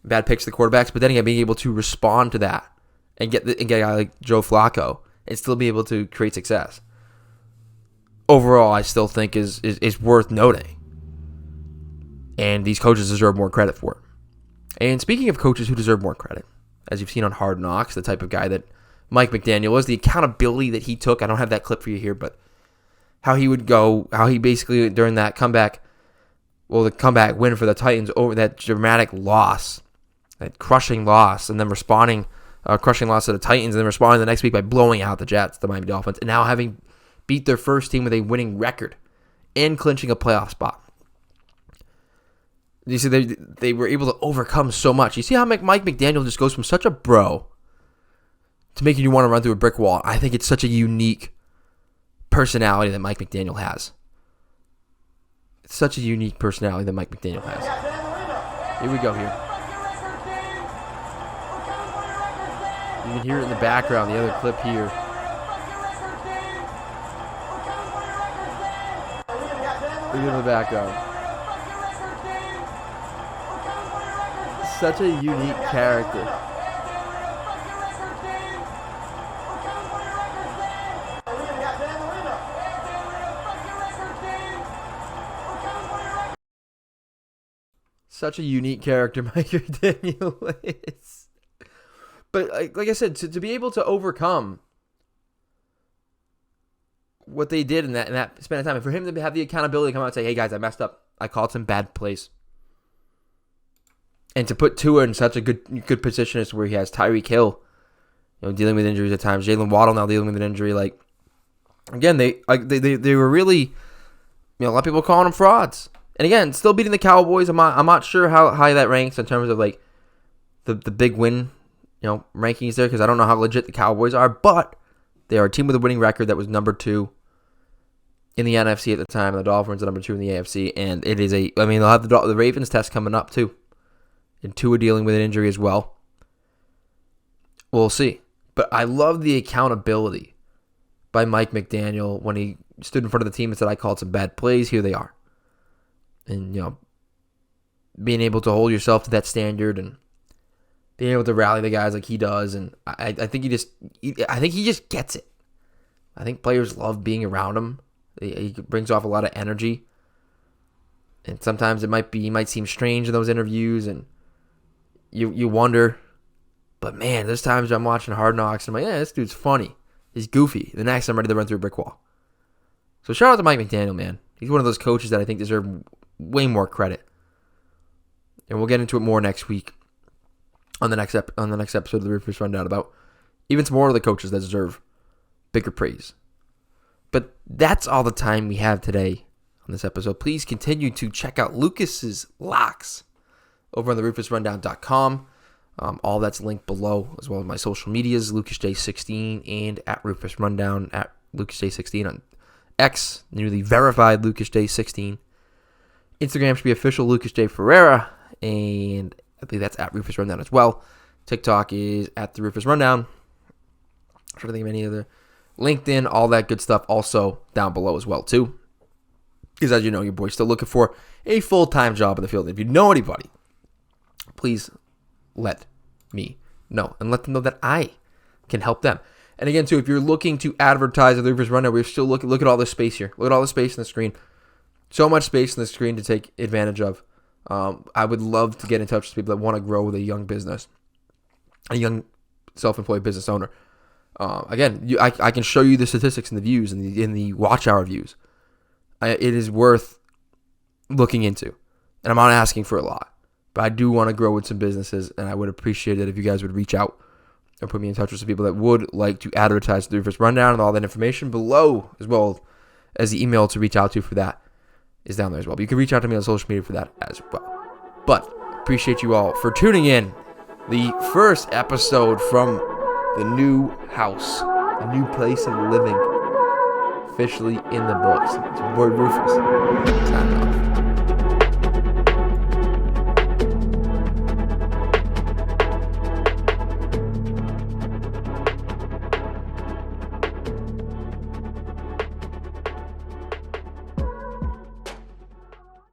bad picks to the quarterbacks, but then again, being able to respond to that and get a guy like Joe Flacco and still be able to create success. Overall, I still think is worth noting. And these coaches deserve more credit for it. And speaking of coaches who deserve more credit, as you've seen on Hard Knocks, the type of guy that Mike McDaniel is, the accountability that he took, I don't have that clip for you here, but how he would go, how he basically, during that comeback, the comeback win for the Titans over that dramatic loss, that crushing loss, and then responding, crushing loss to the Titans, and then responding the next week by blowing out the Jets, the Miami Dolphins, and now having beat their first team with a winning record and clinching a playoff spot. You see, they were able to overcome so much. You see how Mike McDaniel just goes from such a bro to making you want to run through a brick wall. I think it's such a unique personality that Mike McDaniel has. It's such a unique personality that Mike McDaniel has. Here we go here. You can hear it in the background, the other clip here. Look at the background. Such a unique character. Such a unique character Mike McDaniel is. But like I said, to be able to overcome what they did in that span of time, and for him to have the accountability to come out and say, hey guys, I messed up. I called some bad plays. And to put Tua in such a good position as where he has Tyreek Hill, dealing with injuries at times. Jalen Waddle now dealing with an injury. Like, again, they were really, a lot of people calling them frauds. And again, still beating the Cowboys. I'm not sure how high that ranks in terms of like the big win, rankings there, because I don't know how legit the Cowboys are. But they are a team with a winning record that was number 2 in the NFC at the time, and the Dolphins are number 2 in the AFC. And it is they'll have the Ravens test coming up too. And Tua dealing with an injury as well. We'll see. But I love the accountability by Mike McDaniel when he stood in front of the team and said, I called some bad plays. Here they are. And, being able to hold yourself to that standard and being able to rally the guys like he does. And I think he just gets it. I think players love being around him. He brings off a lot of energy. And sometimes he might seem strange in those interviews, and you wonder, but man, there's times I'm watching Hard Knocks and I'm like, yeah, this dude's funny. He's goofy. The next I'm ready to run through a brick wall. So shout out to Mike McDaniel, man. He's one of those coaches that I think deserve way more credit. And we'll get into it more next week on the next episode of the Roofers Rundown about even some more of the coaches that deserve bigger praise. But that's all the time we have today on this episode. Please continue to check out Lucas's locks over on the RufusRundown.com. All that's linked below, as well as my social medias, LucasJ16 and at Rufus Rundown, at LucasJ16 on X, newly verified LucasJ16. Instagram should be official LucasJ Ferreira, and I believe that's at Rufus Rundown as well. TikTok is at the Rufus Rundown. I'm trying to think of any other. LinkedIn, all that good stuff also down below as well, too. Because as you know, your boy's still looking for a full-time job in the field. If you know anybody, please let me know and let them know that I can help them. And again, too, if you're looking to advertise at the Rufus Rundown, we're still look at all this space here. Look at all the space on the screen. So much space on the screen to take advantage of. I would love to get in touch with people that want to grow with a young business, a young self-employed business owner. Again, I can show you the statistics and the views and the watch hour views it is worth looking into. And I'm not asking for a lot, but I do want to grow with some businesses, and I would appreciate it if you guys would reach out or put me in touch with some people that would like to advertise the Reverse Rundown, and all that information below, as well as the email to reach out to for that is down there as well. But you can reach out to me on social media for that as well. But appreciate you all for tuning in. The first episode from the new house, the new place of living, officially in the books. It's your boy Rufus. Signing off.